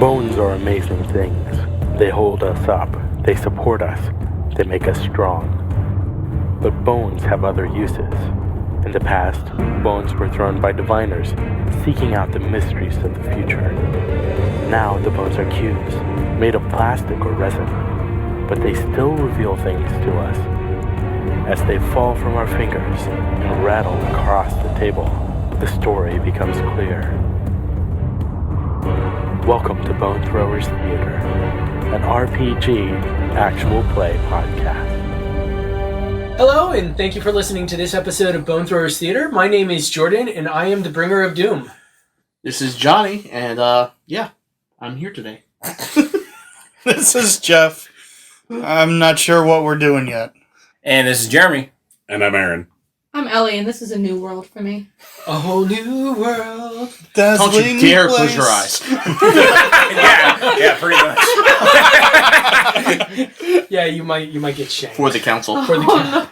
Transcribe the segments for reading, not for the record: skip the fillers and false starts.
Bones are amazing things. They hold us up, they support us, they make us strong. But bones have other uses. In the past, bones were thrown by diviners, seeking out the mysteries of the future. Now the bones are cubes, made of plastic or resin, but they still reveal things to us. As they fall from our fingers and rattle across the table, the story becomes clear. Welcome to Bone Throwers Theater, an RPG actual play podcast. Hello, and thank you for listening to this episode of Bone Throwers Theater. My name is Jordan, and I am the bringer of doom. This is Johnny, and I'm here today. This is Jeff. I'm not sure what we're doing yet. And this is Jeremy. And I'm Aaron. I'm Ellie, and this is a new world for me. A whole new world. Don't you dare close your eyes. yeah, pretty much. Yeah, you might get shanked. For the council. For the council.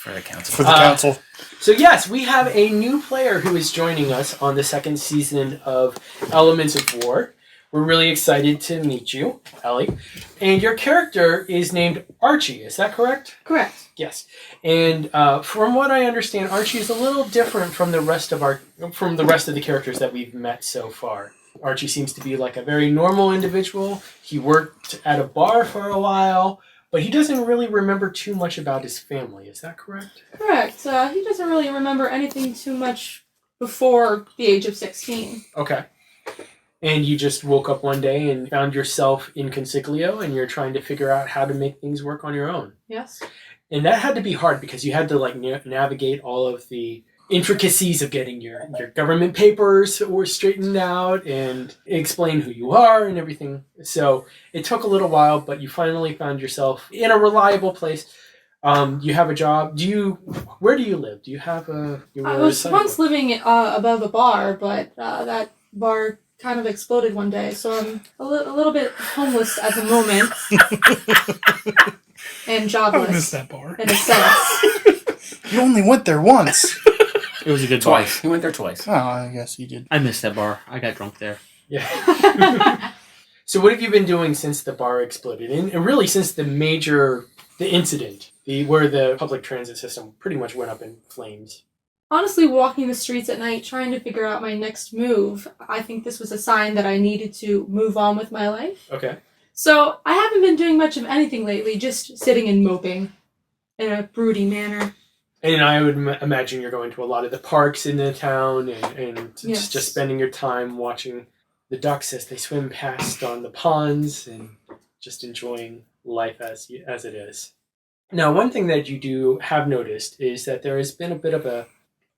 For the council. For the council. So yes, we have a new player who is joining us on the second season of Elements of War. We're really excited to meet you, Ellie. And your character is named Archi, is that correct? Correct. Yes. And from what I understand, Archie is a little different from the rest of the characters that we've met so far. Archie seems to be like a very normal individual. He worked at a bar for a while, but he doesn't really remember too much about his family. Is that correct? Correct. He doesn't really remember anything too much before the age of 16. Okay. And you just woke up one day and found yourself in Consiglio, and you're trying to figure out how to make things work on your own. Yes. And that had to be hard because you had to navigate all of the intricacies of getting your government papers were straightened out and explain who you are and everything. So it took a little while, but you finally found yourself in a reliable place. You have a job. Where do you live? Do you have a... I was once living above a bar, but that bar kind of exploded one day, so I'm a little bit homeless at the moment. And jobless. I miss that bar. In a sense. You only went there once. It was a good Twice. He went there twice. Oh, I guess you did. I missed that bar. I got drunk there. Yeah. So what have you been doing since the bar exploded? And really since the incident, where the public transit system pretty much went up in flames. Honestly, walking the streets at night, trying to figure out my next move, I think this was a sign that I needed to move on with my life. Okay. So, I haven't been doing much of anything lately, just sitting and moping in a broody manner. And I would imagine you're going to a lot of the parks in the town and Yes. just spending your time watching the ducks as they swim past on the ponds and just enjoying life as it is. Now, one thing that you have noticed is that there has been a bit of a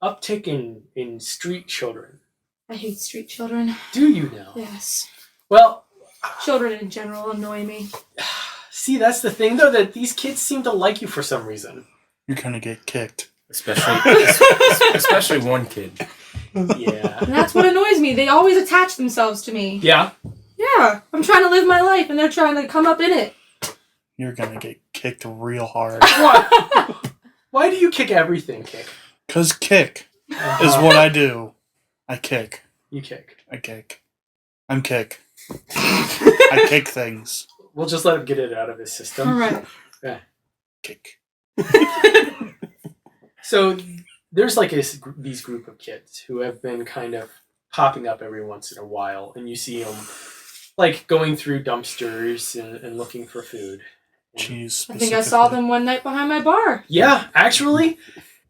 uptick in street children. I hate street children. Do you now? Yes. Well... Children in general annoy me. See, that's the thing, though, that these kids seem to like you for some reason. You're gonna get kicked. Especially one kid. Yeah. And that's what annoys me. They always attach themselves to me. Yeah? Yeah. I'm trying to live my life, and they're trying to come up in it. You're gonna get kicked real hard. Why? Why do you kick everything, Kick? 'Cause kick is what I do. I kick. You kick. I kick. I'm kick. I kick things. We'll just let him get it out of his system. All right. Yeah. Kick. So there's like these group of kids who have been kind of popping up every once in a while, and you see them like going through dumpsters and looking for food. Cheese. I think I saw them one night behind my bar. Yeah, actually,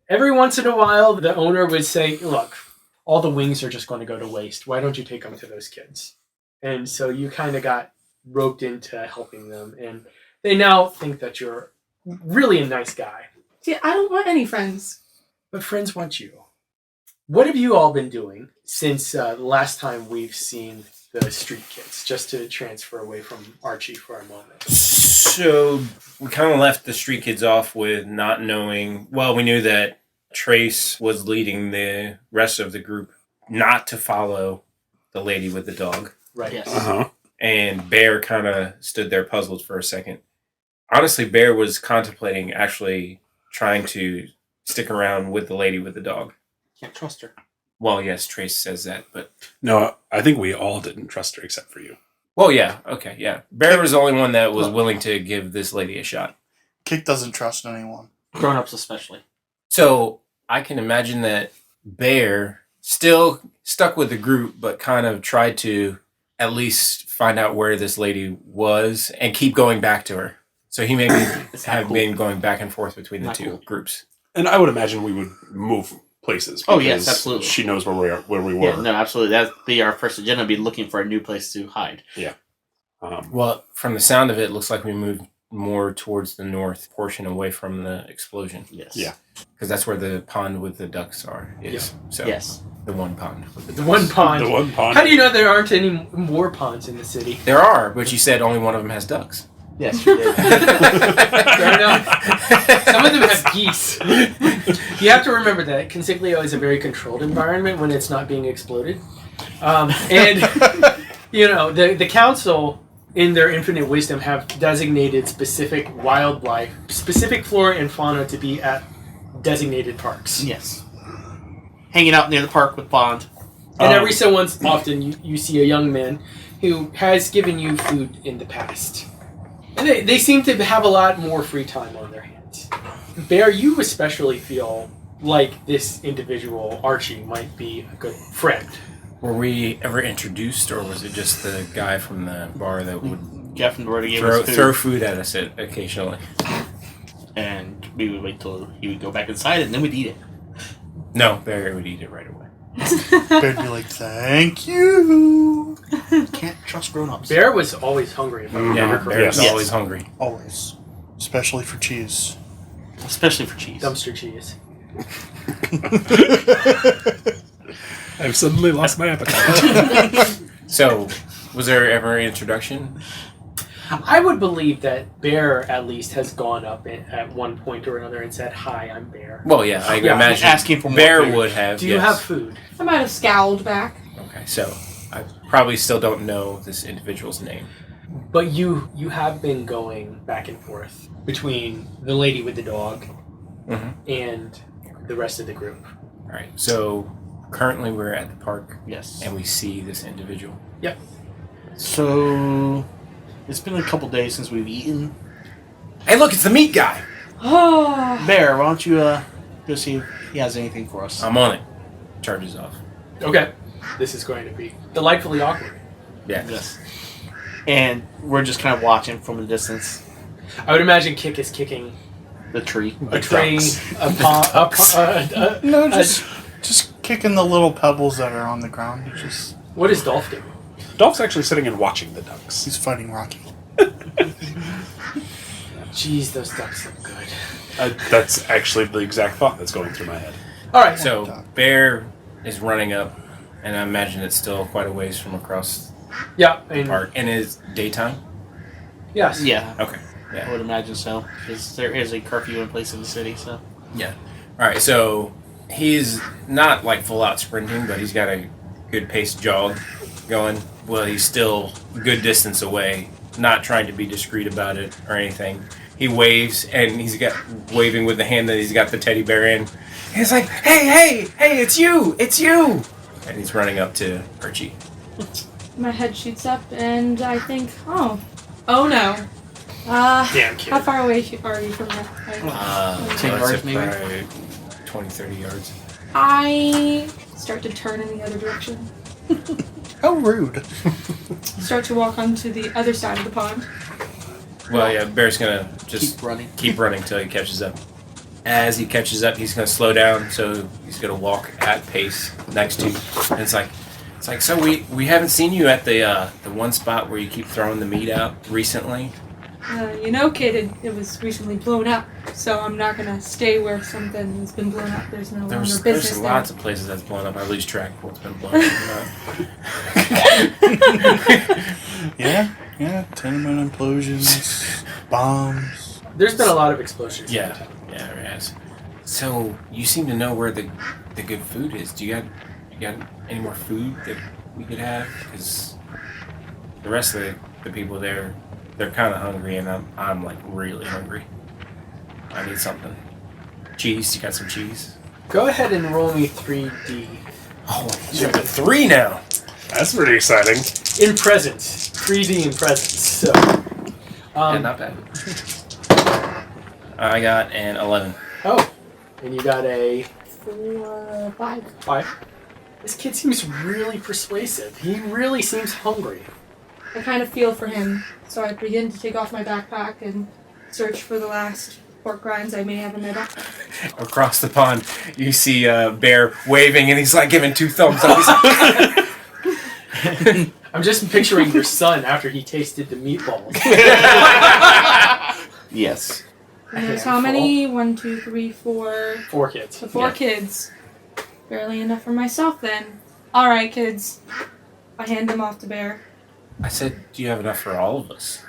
every once in a while, the owner would say, look, all the wings are just going to go to waste. Why don't you take them to those kids? And so you kind of got roped into helping them, and they now think that you're really a nice guy. See, I don't want any friends. But friends want you. What have you all been doing since the last time we've seen the street kids, just to transfer away from Archie for a moment? So we kind of left the street kids off with not knowing... Well, we knew that Trace was leading the rest of the group not to follow the lady with the dog. Right. Yes. Uh-huh. And Bear kind of stood there puzzled for a second. Honestly, Bear was contemplating actually trying to stick around with the lady with the dog. Can't trust her. Well, yes, Trace says that, but... No, I think we all didn't trust her except for you. Well, yeah. Okay, yeah. Bear was the only one that was willing to give this lady a shot. Kick doesn't trust anyone. Grown-ups especially. So I can imagine that Bear still stuck with the group, but kind of tried to at least find out where this lady was and keep going back to her. So he maybe have been going back and forth between the two groups. And I would imagine we would move places. Oh, yes, because absolutely. She knows where we were. Yeah, no, absolutely. That'd be our first agenda, be looking for a new place to hide. Yeah. Well, from the sound of it, it looks like we moved more towards the north portion away from the explosion. Yes. Yeah. Because that's where the pond with the ducks are. So Yes. the one pond with the ducks. The one pond. The one pond. How do you know there aren't any more ponds in the city? There are, but you said only one of them has ducks. Yes, you did. Fair enough. Some of them have geese. You have to remember that Consiglio is a very controlled environment when it's not being exploded. And, the council, in their infinite wisdom, have designated specific wildlife, specific flora and fauna to be at designated parks. Yes. Hanging out near the park with Bond. And every so often you see a young man who has given you food in the past. And they seem to have a lot more free time on their hands. Bear, you especially feel like this individual, Archie, might be a good friend. Were we ever introduced, or was it just the guy from the bar that would Jeff and Rory gave us food. throw food at us occasionally? And we would wait till he would go back inside, and then we'd eat it. No, Barry would eat it right away. Bear'd be like, thank you. Can't trust grown-ups. Bear was always hungry, if I remember correctly. Bear's Yes. always hungry. Always. Especially for cheese. Especially for cheese. Dumpster cheese. I've suddenly lost my appetite. So, was there ever an introduction? I would believe that Bear, at least, has gone up at one point or another and said, "Hi, I'm Bear. Well, yeah, I Yeah, imagine asking for more Bear food. would have. Do you have food?" I might have scowled back. Okay, so I probably still don't know this individual's name. But you have been going back and forth between the lady with the dog and the rest of the group. All right, so currently we're at the park Yes. and we see this individual. Yep. So, it's been a couple days since we've eaten. Hey, look, it's the meat guy. Oh, Bear, why don't you go see if he has anything for us? I'm on it. Charges off. Okay. This is going to be delightfully awkward. Yeah. Yes. And we're just kind of watching from a distance. I would imagine Kick is kicking The tree. a tree, a pond. No, just kicking the little pebbles that are on the ground. What is Dolph doing? Dolph's actually sitting and watching the ducks. He's fighting Rocky. Jeez, those ducks look good. That's actually the exact thought that's going through my head. All right. So Bear is running up, and I imagine it's still quite a ways from across Yeah. the And, park. And it's daytime? yes. Yeah, Okay. I Yeah. would imagine so. Because there is a curfew in place in the city, so. Yeah. All right, so he's not like full out sprinting, but he's got a good paced jog going. Well, he's still a good distance away, not trying to be discreet about it or anything. He waves, and he's got waving with the hand that he's got the teddy bear in. He's like, hey, it's you! And he's running up to Archie. my head shoots up, and I think, oh no. Damn kid. How far away are you from that? 10 I'd yards, say maybe? probably 20, 30 yards. I start to turn in the other direction. How rude. Start to walk onto the other side of the pond. Well, yeah, Bear's gonna just Keep running. till he catches up. As he catches up, he's gonna slow down, so he's gonna walk at pace next to you. And it's like, so we haven't seen you at the one spot where you keep throwing the meat out recently. Kid, it was recently blown up, so I'm not gonna stay where something has been blown up. There's no longer There's business there. lots of places that's blown up. I lose track of what's been blown up. Yeah, tenement implosions, bombs. There's been a lot of explosions. Yeah, there has. So you seem to know where the good food is. Do you got any more food that we could have? Because the rest of the people there, they're kind of hungry, and I'm like really hungry. I need something. Cheese? You got some cheese? Go ahead and roll me 3D. Oh, you're up to 3 now. That's pretty exciting. In presence. creepy in presence. So, Yeah, not bad. I got an 11. oh, and you got a 4, 5. 5. This kid seems really persuasive. He really seems hungry. I kind of feel for him, so I begin to take off my backpack and search for the last pork rinds I may have in my backpack. Across the pond, you see Bear waving, and he's like giving 2 thumbs up. He's like, I'm just picturing your son after he tasted the meatballs. Yes. And there's how many? 1, 2, 3, 4. 4 kids. So 4 Yeah. kids. Barely enough for myself then. Alright, kids. I hand them off to Bear. I said, do you have enough for all of us?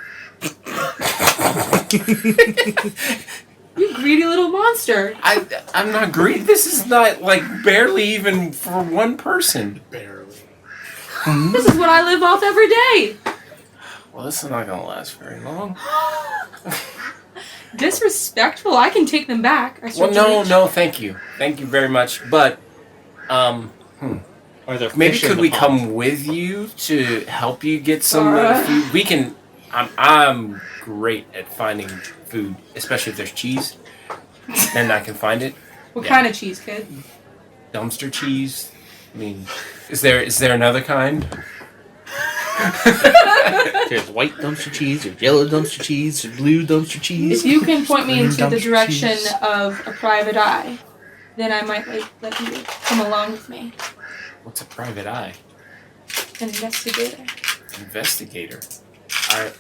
You greedy little monster. I'm not greedy. This is not like barely even for one person. Barely. This is what I live off every day. Well, this is not gonna last very long. Disrespectful. I can take them back. I Well, start to no, reach. no, thank you very much. But, Are there maybe fish in could the we pond? come with you to help you get some food? We can. I'm great at finding food, especially if there's cheese. Then I can find it. What Yeah. kind of cheese, kid? Dumpster cheese. I mean, is there another kind? There's white dumpster cheese, there's yellow dumpster cheese, there's blue dumpster cheese. If you can point me Green into the dumpster direction cheese. of a private eye, then I might let you come along with me. What's a private eye? An investigator. Investigator. I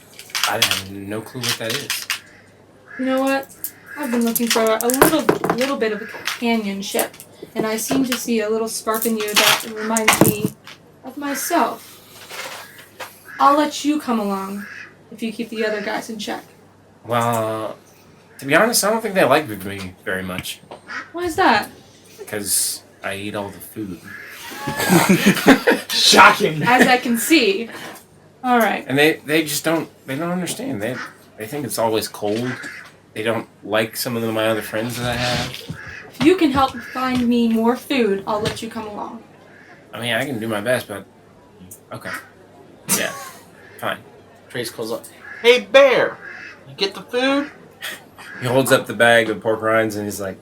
have no clue what that is. You know what? I've been looking for a little bit of a companionship, and I seem to see a little spark in you that reminds me of myself. I'll let you come along if you keep the other guys in check. Well, to be honest, I don't think they like me very much Why is that? because I eat all the food, Shocking. As I can see. All right. and they just don't understand. They think it's always cold. They don't like some of my other friends that I have. If you can help find me more food, I'll let you come along. I mean, I can do my best, but okay, yeah, fine. Trace calls up, "Hey, Bear, you get the food?" He holds up the bag of pork rinds and he's like,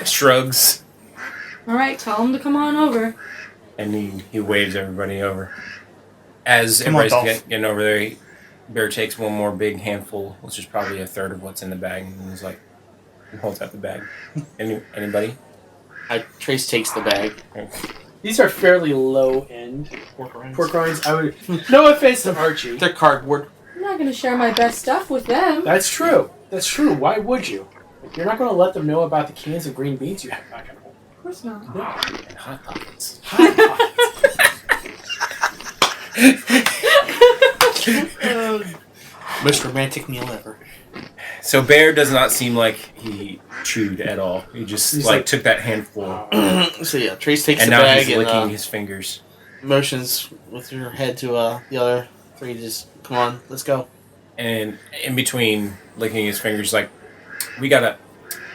shrugs, All right, tell them to come on over. and he waves everybody over. As Come on, everybody's Dolf. getting over there, Bear takes one more big handful, which is probably a third of what's in the bag, and he's like, he holds out the bag. Anybody? Trace takes the bag. These are fairly low end Pork rinds. pork rinds. I would. No offense to Archie. They're cardboard. I'm not going to share my best stuff with them. That's true. That's true. Why would you? You're not going to let them know about the cans of green beans you have back at home. Of course not. And Hot Pockets. Hot Pockets. Most romantic meal ever. So Bear does not seem like he chewed at all. He just He's like like- took that handful, So yeah, Trace takes and the now bag he's licking and his fingers. motions with your head to the other 3. Just come on, let's go. And in between licking his fingers, like, we gotta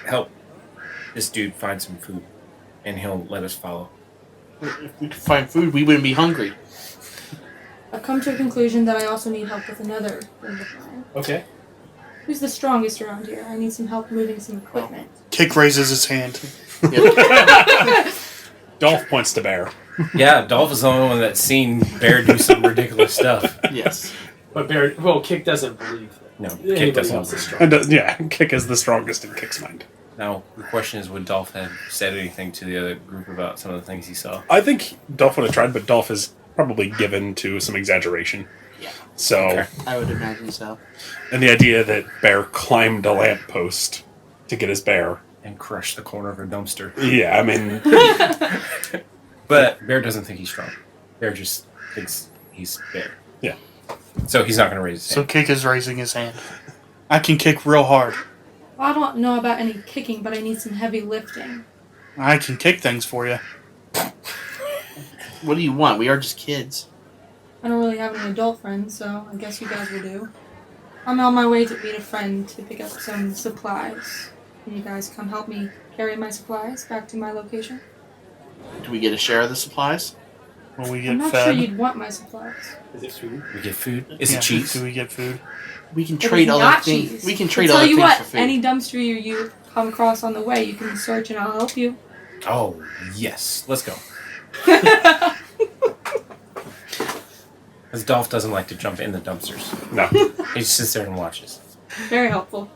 help this dude find some food, and he'll let us follow. If we could find food, we wouldn't be hungry. I've come to a conclusion that I also need help with another friend of mine. Okay. Who's the strongest around here? I need some help moving some equipment. Kick raises his hand. Dolph points to Bear. Yeah, Dolph is the only one that's seen Bear do some ridiculous stuff. Yes. But Bear, well, Kick doesn't believe that. No, Anybody Kick doesn't. else is strong. And yeah, Kick is the strongest in Kick's mind. Now, the question is, would Dolph have said anything to the other group about some of the things he saw? I think Dolph would have tried, but Dolph is probably given to some exaggeration. Yeah. So, Okay. I would imagine so. and the idea that Bear climbed a lamppost to get his bear. And crush the corner of a dumpster. Yeah, I mean, But Bear doesn't think he's strong. Bear just thinks he's Bear. Yeah. So he's not going to raise his So hand. Kick is raising his hand. I can kick real hard. Well, I don't know about any kicking, but I need some heavy lifting. I can kick things for you. What do you want? We are just kids. I don't really have any adult friends, so I guess you guys will do. I'm on my way to meet a friend to pick up some supplies. Can you guys come help me carry my supplies back to my location? Do we get a share of the supplies? Will we get I'm not fed? sure you'd want my supplies. Is it food? We get food. Is Yeah, it cheese? Do we get food? We can It trade is other not things. cheese. We can I'll trade tell other you things what, for food. any dumpster you come across on the way, you can search and I'll help you. Oh, yes. Let's go. Because Dolph doesn't like to jump in the dumpsters. No. He just sits there and watches. Very helpful.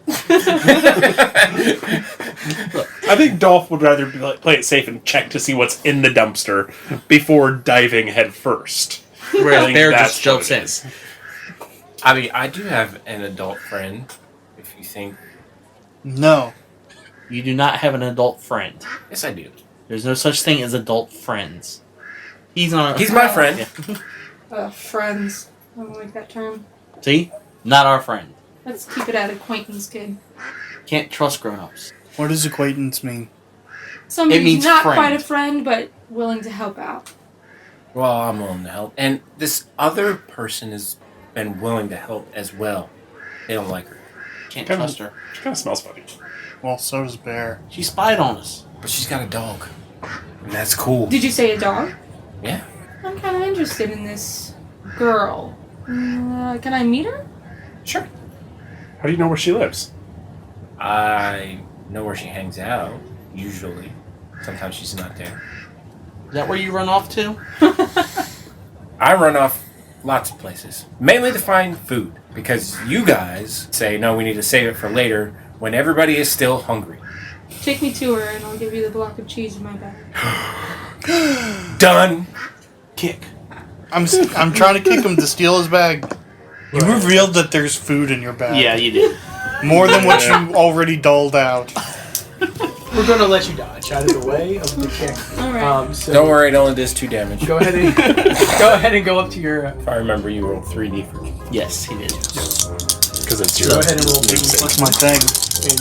I think Dolph would rather play it safe and check to see what's in the dumpster before diving head first. I Whereas think Bear that's just jumps what it in. is. I mean, I do have an adult friend, if you think. No. You do not have an adult friend. Yes, I do. There's no such thing as adult friends. He's not. He's my friend. Yeah. Friends. I don't like that term. See? Not our friend. Let's keep it at acquaintance, kid. Can't trust grown-ups. What does acquaintance mean? Somebody It means who's not friend. quite a friend, but willing to help out. Well, I'm willing to help. And this other person has been willing to help as well. They don't like her. Can't Kinda- trust her. She kind of smells funny. Well, so does Bear. She spied on us. But she's got a dog. And that's cool. Did you say a dog? Yeah. I'm kind of interested in this girl. Can I meet her? Sure. How do you know where she lives? I know where she hangs out, usually. Sometimes she's not there. Is that where you run off to? I run off lots of places, mainly to find food, because you guys say, no, we need to save it for later when everybody is still hungry. Take me to her and I'll give you the block of cheese in my bag. Done. Kick. I'm trying to kick him to steal his bag. You revealed that there's food in your bag. Yeah, you did. More than what you already doled out. We're going to let you dodge out of the way of the kick. Alright. So Don't worry, it only does 2 damage. Go ahead and go up to your. If I remember, you rolled 3d for Yes, he did. Because it's Go your ahead and roll. big That's save. my thing.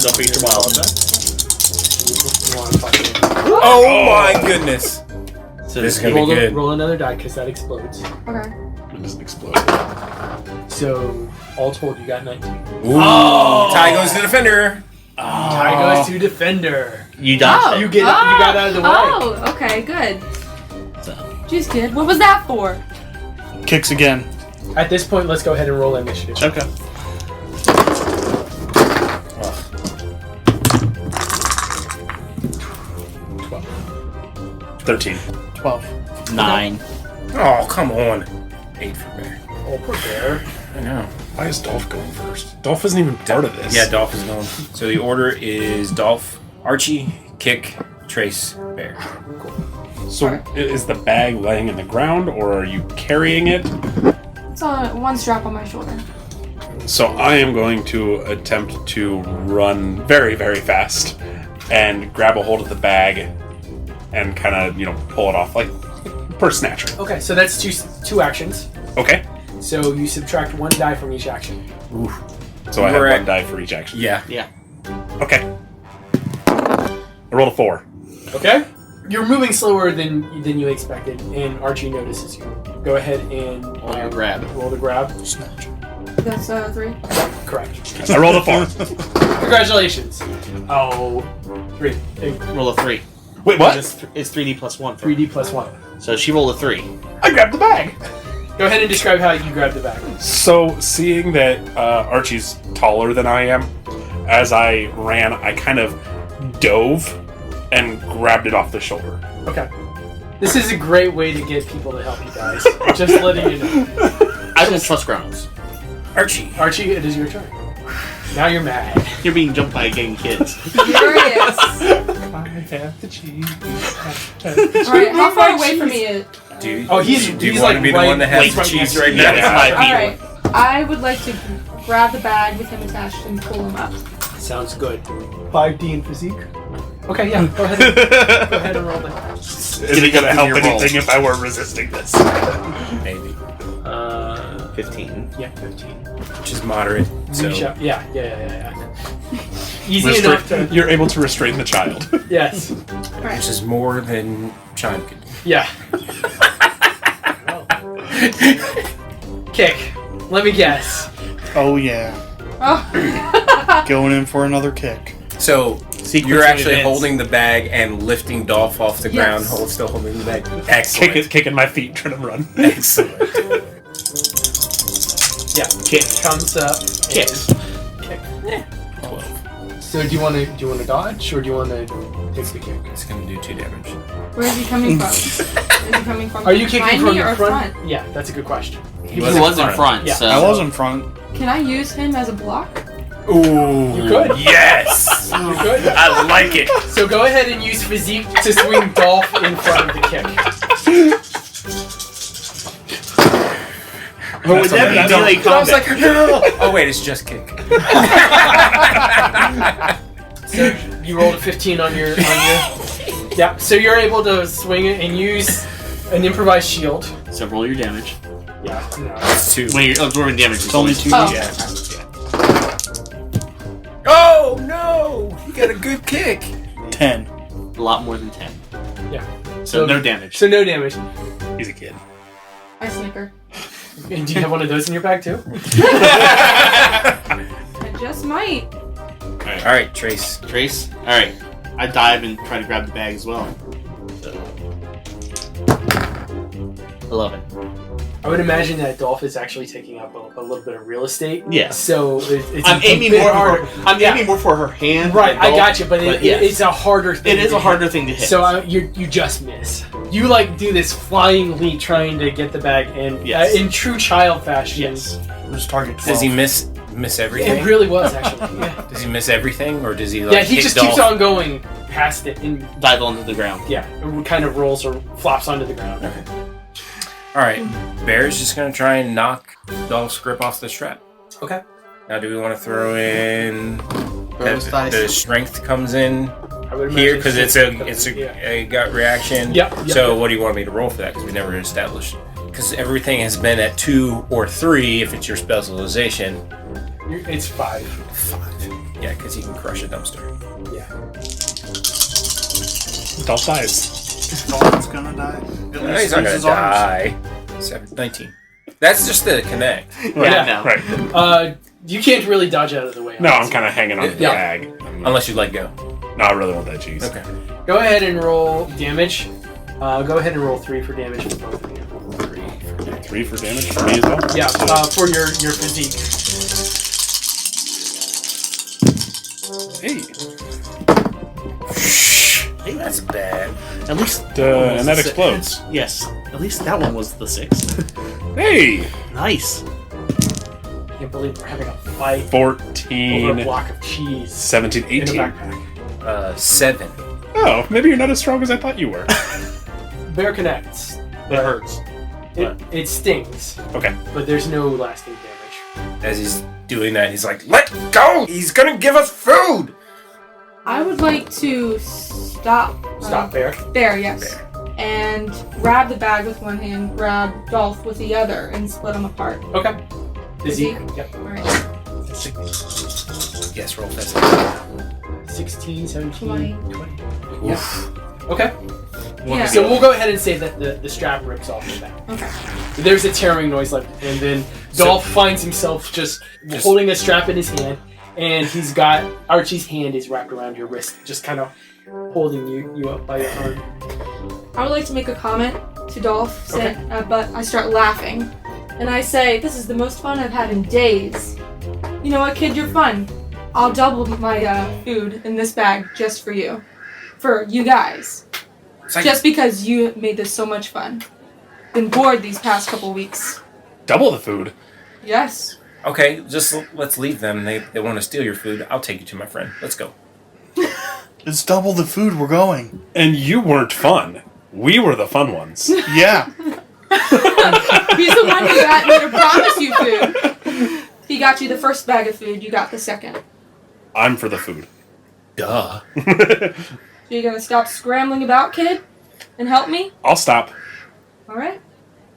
Don't forget your wild. You want to fuck it. Oh my goodness! So This is gonna Roll, be good. roll another die because that explodes. Okay. It doesn't explode. So all told, you got 19. Ooh, Ty goes to defender. Tie goes to defender. You dodged You it. get you got out of the way. Oh, okay, good. So, Jeez, kid. What was that for? Kicks again. At this point, let's go ahead and roll initiative. Okay. 13. 12. 9. Oh, come on. 8 for Bear. Oh, poor bear. I know. Why is Dolph going first? Dolph isn't even part of this. Yeah, Dolph is going. So the order is Dolph, Archie, Kick, Trace, Bear. So is the bag laying in the ground, or are you carrying it? It's one strap on my shoulder. So I am going to attempt to run very, very fast and grab a hold of the bag and kind of, pull it off like purse snatcher. Okay, so that's two actions. Okay. So you subtract 1 die from each action. Ooh. So I have We're 1 at- die for each action. Yeah. Yeah. Okay. I rolled a 4. Okay. You're moving slower than you expected, and Archie notices you. Go ahead and Roll your grab. Roll the grab. Snatch. That's 3. Correct. I rolled a 4. Congratulations. Oh, 3. Roll a 3. Wait, what? It's 3D plus 1. 3D plus 1. So she rolled a 3. I grabbed the bag. Go ahead and describe how you grabbed the bag. So, seeing that Archie's taller than I am, as I ran, I kind of dove and grabbed it off the shoulder. Okay. This is a great way to get people to help you guys. Just letting you know. I don't trust grown-ups. Archie. Archie, it is your turn. Now you're mad. You're being jumped by a gang of kids. Furious. I have the cheese. Alright, how far away from me is... Do you, Oh, he's do you he's want like to be the right- one that has right the next cheese to right you. now? Yeah, that's my Alright, I would like to grab the bag with him attached and pull him up. Sounds good. 5D in physique. Okay, yeah. Go ahead. Go ahead and roll that. Is it going to help Give me a roll. anything if I were resisting this? Maybe. 15. Yeah, 15. Which is moderate. So Reach out. Yeah. Easy enough to. You're able to restrain the child. Yes. Alright. which is more than Chime could do. Yeah. Kick. Let me guess. Oh, yeah. Oh. Going in for another kick. So You're actually holding the bag and lifting Dolph off the ground, still holding the bag. Excellent. Kicking my feet, trying to run. Excellent. Yeah, kick comes up. Kick. Kick. 12. So do you want to dodge or do you want to take the kick? It's going to do 2 damage. Where is he coming from? Is he coming from Are you kicking behind from me the or front? Yeah, that's a good question. He was in front, Yeah. so... I was in front. Can I use him as a block? Ooh. You could. Yes. You could. I like it. So go ahead and use physique to swing Dolph in front of the kick. Or would that be melee I was combat? like, no. Oh, wait, it's just kick. So you rolled a 15 on your. Yeah. So you're able to swing it and use an improvised shield. So roll your damage. Yeah. No. It's 2. When you're absorbing damage, It's only 2. Oh. Yeah. Oh, no. You got a good kick. 10. a lot more than 10. Yeah. So no damage. So no damage. He's a kid. I snicker. And do you have one of those in your bag too? I just might. Alright. Alright, Trace. Trace? Alright. I dive and try to grab the bag as well. So. 11. I would imagine that Dolph is actually taking up a little bit of real estate. Yeah. So it's I'm a aiming bit more harder. for I'm aiming more for her hand. Right, than I Dolph, got you, but yes. it's a harder thing. It is to a harder hit. thing to hit. So you just miss. You like do this flying leap trying to get the bag, and Yes. in true child fashion. yes. It was target 12. Does he miss everything? It really was actually. Yeah. Does he miss everything, or does he like Yeah, he hit just Dolph? keeps on going past it, and Dive onto the ground. yeah, it kind of rolls or flops onto the ground. Alright, Bear's just gonna try and knock Dolph's grip off the strap. Okay. Now, do we want to throw in Those dice. the strength comes in I would here imagine because it's yeah. a gut reaction? Yep, So, what do you want me to roll for that? Because we never established. Because everything has been at 2 or 3 if it's your specialization. It's 5. 5. Yeah, because he can crush a dumpster. Yeah. Dolph dies. Dolphin's gonna die. At No, least he's not lose gonna his arms. die. 19. That's just the connect. Yeah. No. Right. You can't really dodge out of the way. No, I'm kind of hanging on to the Yeah. bag. Unless you let go. No, I really want that cheese. Okay. Go ahead and roll damage. Go ahead and roll 3 for damage for both of you. 3 for damage for me as well? Yeah, for your physique. Hey. Hey, that's bad. At least And that was the explodes. Yes. At least that one was the 6. Hey! Nice. Can't believe we're having a fight over a 14, block of cheese 17, in a 18. backpack. 7. Oh, maybe you're not as strong as I thought you were. Bear connects. It hurts. It stings, Okay. but there's no lasting damage. As he's doing that, he's like, "Let go! He's gonna give us food!" I would like to stop. Stop, Bear. There, yes. And grab the bag with one hand, grab Dolph with the other, and split them apart. Okay. Physique. Physique? Yep. Alright. Yes, roll fast. 16, 17, 20. 20. Yeah. Okay. Yeah. So we'll go ahead and say that the strap rips off the back. Okay. There's a tearing noise like, and then Dolph finds himself just holding a strap in his hand, and he's got Archie's hand is wrapped around your wrist, just kind of holding you up by your arm. I would like to make a comment to Dolph, but I start laughing. And I say, this is the most fun I've had in days. You know what, kid, you're fun. I'll double my food in this bag just for you. For you guys. It's Just because you made this so much fun. Been bored these past couple weeks. Double the food. Yes. okay, just let's leave them. They want to steal your food. I'll take you to my friend. Let's go. It's double the food. We're going. And you weren't fun. We were the fun ones. Yeah. He's the one who got me to promise you food. He got you the first bag of food, you got the second. I'm for the food. Duh. So you gonna stop scrambling about, kid? And help me? I'll stop. Alright.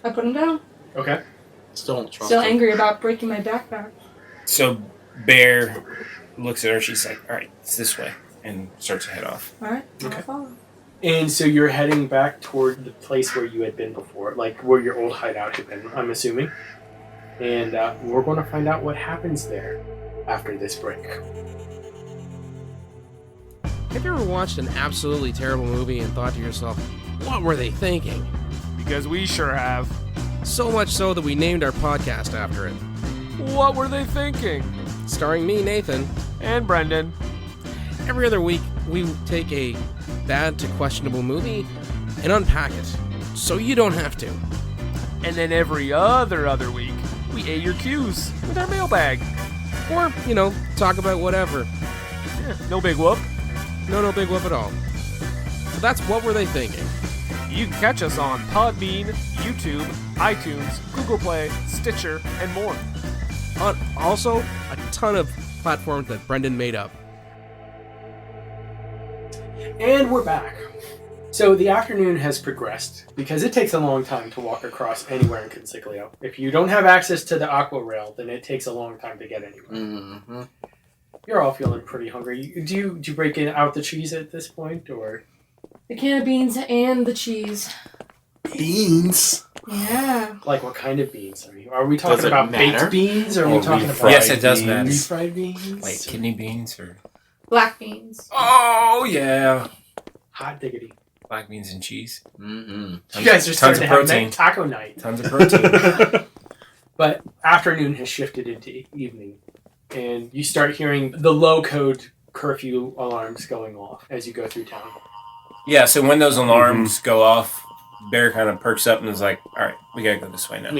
I put him down. Okay. Still don't trust Still him. angry about breaking my backpack. So Bear looks at her. She's like, "All right, it's this way," and starts to head off. Alright. Okay. I'll follow. And so you're heading back toward the place where you had been before, like where your old hideout had been, I'm assuming. And we're going to find out what happens there after this break. Have you ever watched an absolutely terrible movie and thought to yourself, what were they thinking? Because we sure have. So much so that we named our podcast after it. What were they thinking? Starring me, Nathan. And Brendan. Every other week, we take a bad to questionable movie and unpack it, so you don't have to. And then every other week, we A your Q's with our mailbag. Or, talk about whatever. Yeah, no big whoop. No big whoop at all. So that's What Were They Thinking? You can catch us on Podbean, YouTube, iTunes, Google Play, Stitcher, and more. Also, a ton of platforms that Brendan made up. And we're back. So the afternoon has progressed because it takes a long time to walk across anywhere in Consiglio. If you don't have access to the aqua rail, then it takes a long time to get anywhere. Mm-hmm. You're all feeling pretty hungry. Do you break out the cheese at this point, or The can of beans and the cheese. Beans? Yeah. like what kind of beans are you? Are we talking Does it about matter? baked beans, or are Or we talking refried about Yes, it does matter. refried beans? Like kidney beans or... Black beans. Oh, yeah. Hot diggity! Black beans and cheese. Mm-hmm. You guys are starting tons to of have protein. taco night. Tons of protein. But afternoon has shifted into evening, and you start hearing the low-code curfew alarms going off as you go through town. Yeah, so when those alarms go off, Bear kind of perks up and is like, all right, we gotta go this way now.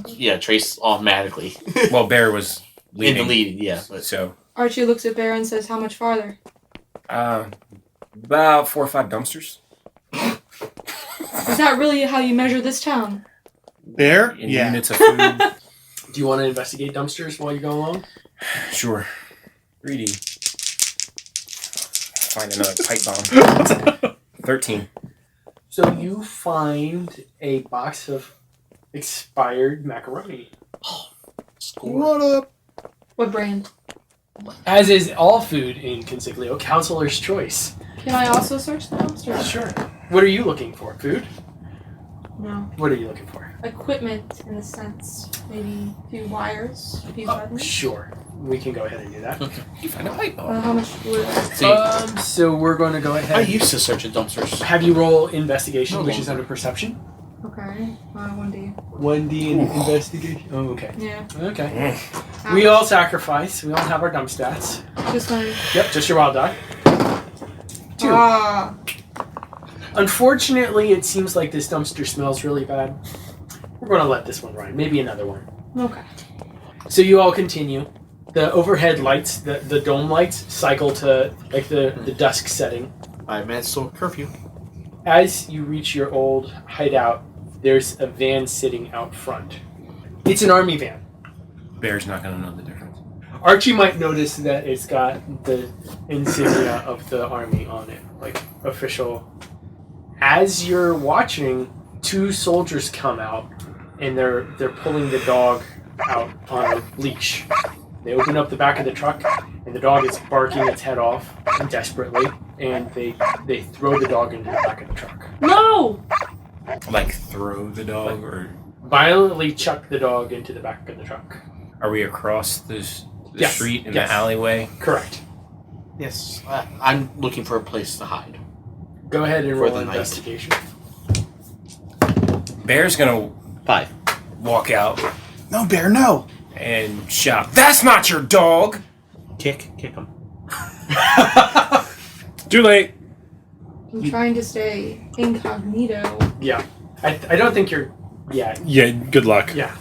Yeah, Trace automatically. Well, Bear was In leading. the lead, yeah. But So, Archie looks at Bear and says, how much farther? about 4 or 5 dumpsters. Is that really how you measure this town? Bear? In Yeah. units of food. Do you want to investigate dumpsters while you go along? Sure. Greedy. Find another pipe bomb. 13. So you find a box of expired macaroni. What up? What brand? As is all food in Consiglio, Counselor's Choice. Can I also search the dumpster? Sure. What are you looking for? Food? No. What are you looking for? Equipment, in a sense. Maybe a few wires, a few Oh, buttons. sure. We can go ahead and do that. You find a pipe bomb. How much wood? see, So we're going to go I ahead. used to search at dumpsters. Have you roll investigation, No which is longer. under perception. Okay. 1D. 1D in investigation. Oh, okay. Yeah. Okay. We all sacrifice. We all have our dump stats. Just one. Yep, just your wild die. 2. Ah. Unfortunately, it seems like this dumpster smells really bad. We're going to let this one ride. Maybe another one. Okay. So you all continue. The overhead lights, the dome lights, cycle to like the dusk setting. 5 minutes till curfew. As you reach your old hideout, there's a van sitting out front. It's an army van. Bear's not gonna know the difference. Archie might notice that it's got the insignia of the army on it, like official. As you're watching, 2 soldiers come out, and they're pulling the dog out on a leash. They open up the back of the truck, and the dog is barking its head off desperately, and they throw the dog into the back of the truck. No! Like throw the dog, or Violently chuck the dog into the back of the truck. are we across the Yes, street in yes. the alleyway? Correct. Yes. I'm looking for a place to hide. Go ahead and For roll the night. investigation. Bear's gonna 5. walk out No, Bear, no. and shout, "That's not your dog!" Kick him. Too late. I'm trying to stay incognito. Yeah. I don't think you're... Yeah. Yeah, good luck. Yeah.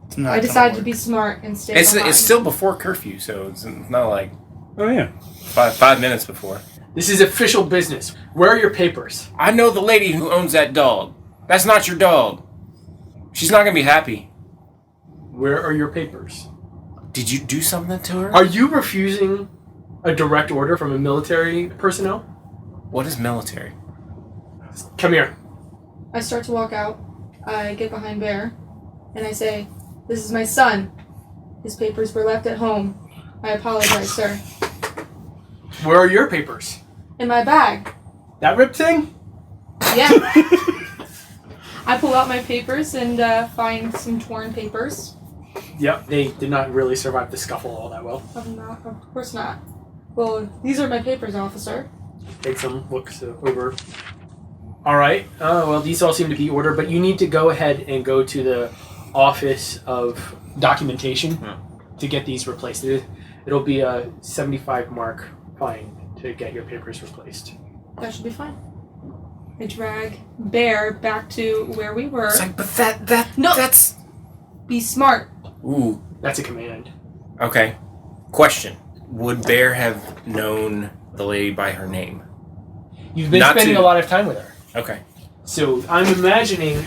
It's not I gonna decided to work. be smart and stay It's behind. still before curfew, so it's not like Oh, yeah. 5 minutes before. This is official business. Where are your papers? I know the lady who owns that dog. That's not your dog. She's not gonna be happy. Where are your papers? Did you do something to her? Are you refusing a direct order from a military personnel? What is military? Come here. I start to walk out. I get behind Bear, and I say, "This is my son. His papers were left at home. I apologize, sir." Where are your papers? In my bag. That ripped thing? Yeah. I pull out my papers and find some torn papers. Yep. They did not really survive the scuffle all that well. Of course not. Well, these are my papers, officer. Takes some looks over. All right. Well, these all seem to be ordered, but you need to go ahead and go to the Office of Documentation to get these replaced. It'll be a 75 mark fine to get your papers replaced. That should be fine. I drag Bear back to where we were. It's like, but that's... Be smart. Ooh. That's a command. Okay. Question. Would Bear have known the lady by her name? You've been spending a lot of time with her. Okay. So I'm imagining,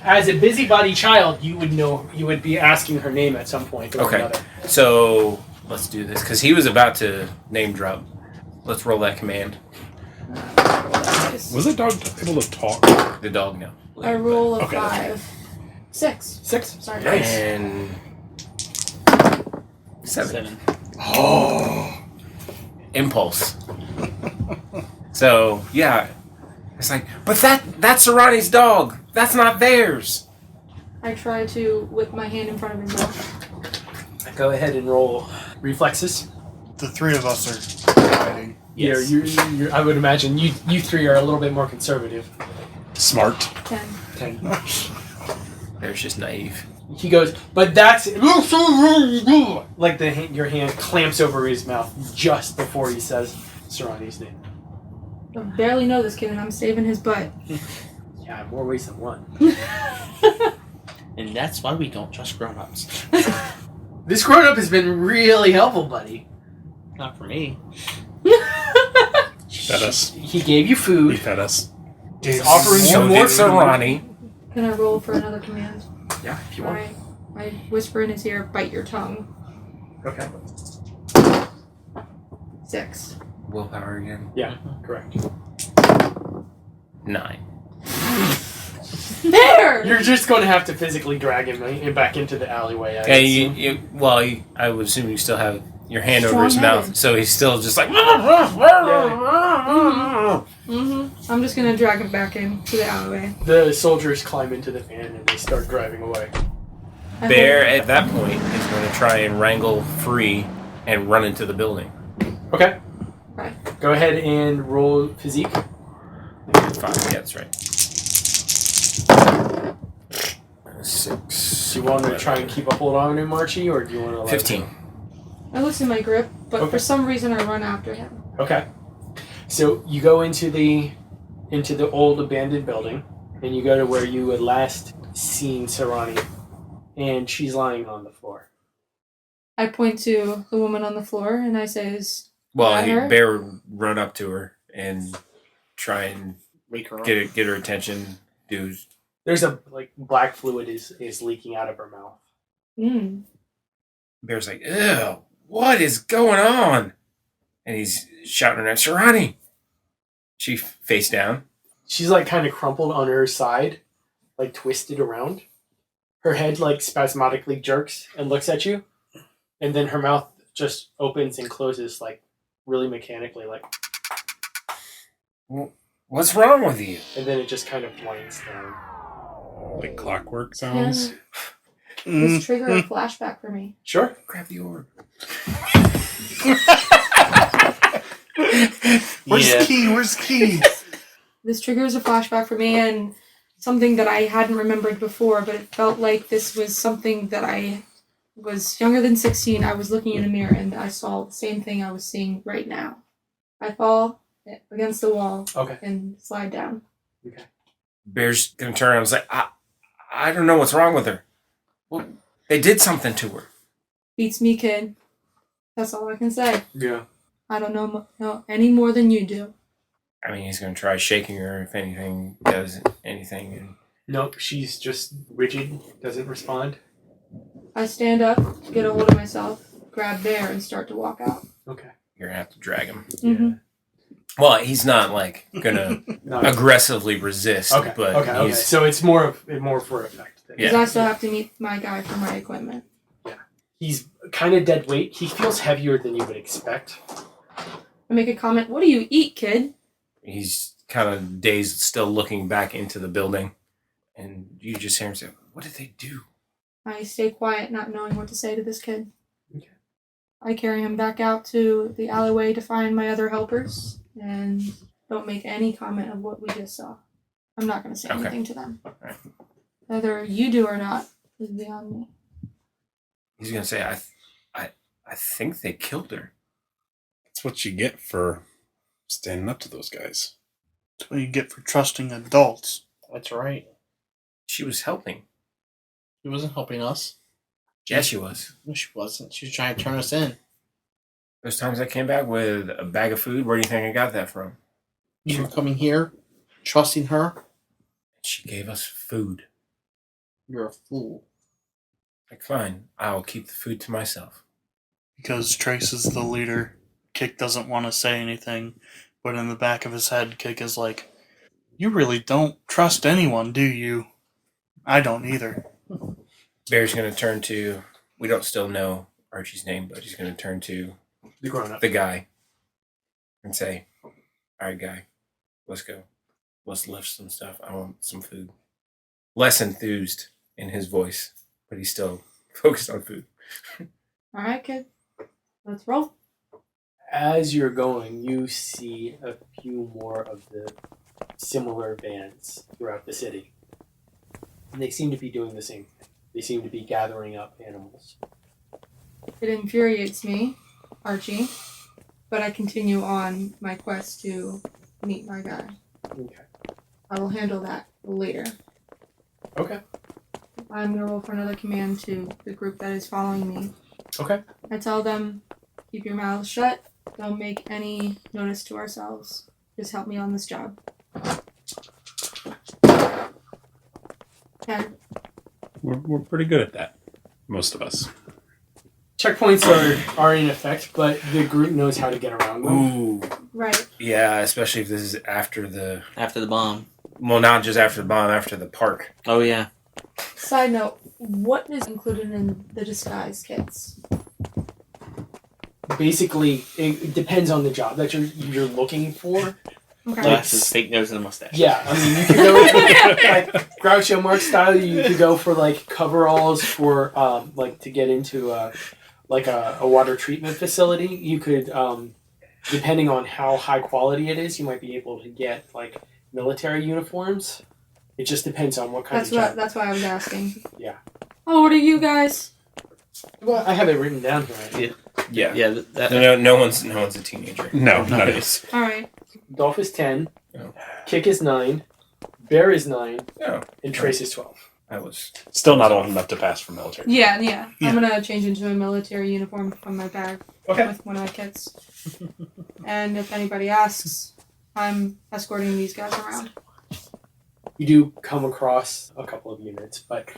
as a busybody child, you would be asking her name at some point or another. So let's do this, because he was about to name drop. Let's roll that command. Was the dog able to talk? The dog, no. I roll a Okay. 5. 6. 6. Sorry. Nice. And 7. Oh. Impulse. So, yeah. It's like, but that's Serrani's dog. That's not theirs. I try to whip my hand in front of his mouth. Go ahead and roll reflexes. The three of us are fighting. Yes. You're, I would imagine you three are a little bit more conservative. Smart. 10. 10. Bear's just naive. He goes, but that's like your hand clamps over his mouth just before he says Serrani's name. I barely know this kid, and I'm saving his butt. Yeah, more ways than one. And that's why we don't trust grown-ups. This grown-up has been really helpful, buddy. Not for me. Fed us. He gave you He food. fed us. He's offering you So more did Serrani. Can I roll for another command? Yeah, if you want. Alright. I whisper in his ear, bite your tongue. Okay. 6. Willpower again. Yeah, correct. 9. There! You're just going to have to physically drag him back into the alleyway. I would assume you still have your hand over his Strong-headed. mouth, so he's still just like... Mm-hmm. I'm just gonna drag him back into the alleyway. The soldiers climb into the van and they start driving away. Bear, at that point, is going to try and wrangle free and run into the building. Okay. Right. Go ahead and roll physique. 5, yeah, that's right. 6. Do you want to try and keep a hold on him, Archie, or do you want to let 15. him I loosen my grip, but Okay. for some reason I run after him. go? Okay. So you go into the old abandoned building, and you go to where you had last seen Serrani, and she's lying on the floor. I point to the woman on the floor and I say, Well, Got her? Bear would run up to her and try and Wake her up. get her attention. There's a black fluid is leaking out of her mouth. Bear's like, ew, what is going on? And he's shouting at Serrani. She face down. She's kind of crumpled on her side, twisted around. Her head spasmodically jerks and looks at you, and then her mouth just opens and closes really mechanically, What's wrong with you? and then it just kind of winds down. Like clockwork sounds. this trigger a flashback for me. Sure. Grab the orb. Where's Key? Where's Key? This triggers a flashback for me and something that I hadn't remembered before, but it felt like this was something that I was younger than 16. I was looking in a mirror and I saw the same thing I was seeing right now. I fall against the wall Okay. and slide down. Okay. Bear's gonna turn around and say, I don't know what's wrong with her. Well, they did something to her. Beats me, kid. That's all I can say. Yeah. I don't know any more than you do. I mean, he's gonna try shaking her if anything does anything. And Nope. She's just rigid. Doesn't respond. I stand up, get a hold of myself, grab Bear, and start to walk out. Okay. you're gonna have to drag him. Mm-hmm. Well, he's not gonna aggressively resist, Okay. but Okay. he's So it's more for effect. Because I still have to meet my guy for my equipment. He's kind of dead weight. He feels heavier than you would expect. I make a comment, what do you eat, kid? he's kind of dazed, still looking back into the building, and you just hear him say, "What did they do?" I stay quiet, not knowing what to say to this kid. Okay. I carry him back out to the alleyway to find my other helpers, and don't make any comment of what we just saw. I'm not going to say Okay. anything to them. Alright. Whether you do or not is beyond me. He's gonna say, I think they killed her. That's what you get for standing up to those guys. That's what you get for trusting adults. That's right. She was helping. She wasn't helping us. Yeah, she was. No, she wasn't. She was trying to turn us in. Those times I came back with a bag of food, where do you think I got that from? You were coming here, trusting her. She gave us food. You're a fool. Like, fine, I'll keep the food to myself. Because Trace is the leader. Kick doesn't want to say anything, but in the back of his head, Kick is like, you really don't trust anyone, do you? I don't either. Bear's gonna turn to, we don't still know Archie's name, but he's gonna turn to The grown-up. the guy and say, alright guy, let's go. Let's lift some stuff. I want some food. Less enthused in his voice, but he's still focused on food. All right, kid. Let's roll. As you're going, you see a few more of the similar bands throughout the city. And they seem to be doing the same thing. They seem to be gathering up animals. It infuriates me, Archie, but I continue on my quest to meet my guy. Okay. I will handle that later. Okay. I'm going to roll for another command to the group that is following me. Okay. I tell them, keep your mouths shut. Don't make any notice to ourselves. Just help me on this job. 10. We're pretty good at that. Most of us. Checkpoints are in effect, but the group knows how to get around them. Ooh. Right. Yeah, especially if this is after the, After the bomb. well, not just after the bomb, after the park. Oh, yeah. Side note, what is included in the disguise kits? Basically, it depends on the job that you're looking for. Okay. Glasses, fake nose, and a mustache. Yeah, I mean, you could go like Groucho Marx style. You could go for like coveralls for like to get into a water treatment facility. You could, depending on how high quality it is, you might be able to get like military uniforms. It just depends on what kind of job. That's why I was asking. Yeah. How old are you guys? Well, I have it written down here. Yeah. Yeah, that, No one's a teenager. No, not us. All right. Dolph is 10. Oh. Kick is 9. Bear is 9. No. And Trace is 12. I was. Still not old enough to pass for military. Yeah. Yeah. I'm gonna change into a military uniform from my bag Okay. with one of my kits. And if anybody asks, I'm escorting these guys around. You do come across a couple of units, but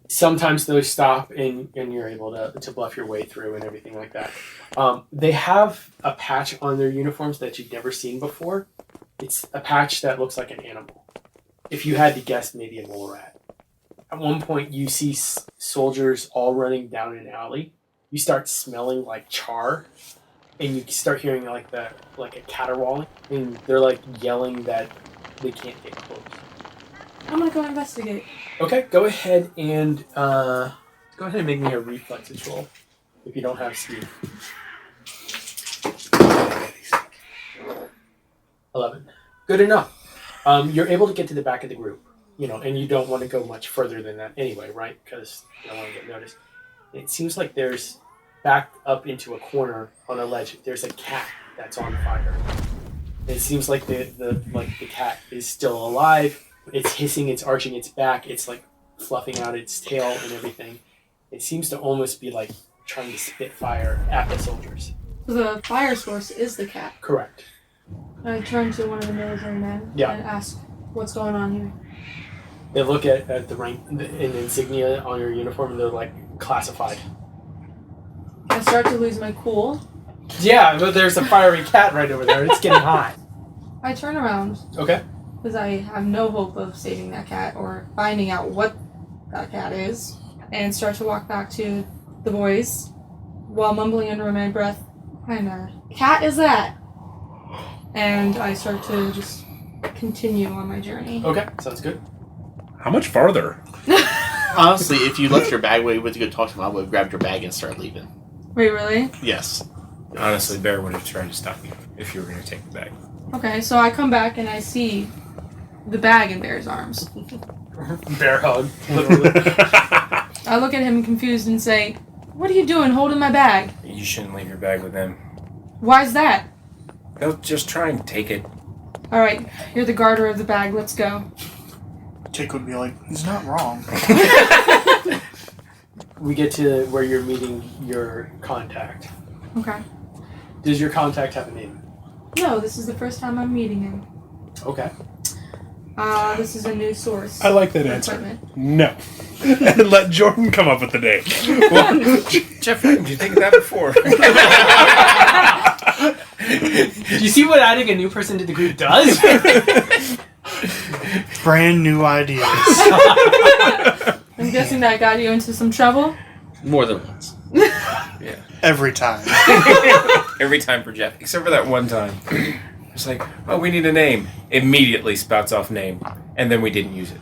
sometimes those stop and you're able to bluff your way through and everything like that. They have a patch on their uniforms that you've never seen before. It's a patch that looks like an animal. If you had to guess, maybe a mole rat. At one point, you see soldiers all running down an alley. You start smelling like char, and you start hearing like a caterwauling, and they're like yelling that they can't get close. I'm gonna go investigate. Okay, go ahead and make me a reflexes roll if you don't have speed. 11. Good enough. You're able to get to the back of the group, and you don't want to go much further than that anyway, right? Because you don't want to get noticed. It seems like there's backed up into a corner on a ledge. There's a cat that's on fire. It seems like the cat is still alive. It's hissing, it's arching its back, it's like fluffing out its tail and everything. It seems to almost be like trying to spit fire at the soldiers. So the fire source is the cat. Correct. I turn to one of the military men Yeah. and ask, what's going on here? They look at the rank and insignia on your uniform and they're like classified. I start to lose my cool. Yeah, but there's a fiery cat right over there. It's getting hot. I turn around Okay. because I have no hope of saving that cat or finding out what that cat is, and start to walk back to the boys while mumbling under my breath, what kind of cat is that? And I start to just continue on my journey. Okay, sounds good. How much farther? honestly, if you left your bag where you went to go talk to him, I would have grabbed your bag and started leaving. Wait, really? Yes. Honestly, Bear would have tried to stop you if you were going to take the bag. Okay, so I come back and I see the bag in Bear's arms. Bear hug, literally. I look at him confused and say, "What are you doing holding my bag? You shouldn't leave your bag with them. Why's that?" They'll just try and take it. Alright, you're the garter of the bag, let's go. Kick would be like, he's not wrong. We get to where you're meeting your contact. Okay. Does your contact have a name? No, this is the first time I'm meeting him. Okay. This is a new source. I like that for answer. equipment. No. And let Jordan come up with the name. Well, Jeff, why didn't you think of that before? Do you see what adding a new person to the group does? Brand new ideas. I'm guessing that got you into some trouble? More than once. Yeah. Every time. Every time for Jeff, except for that one time. It's like, oh, we need a name. Immediately spouts off name, and then we didn't use it.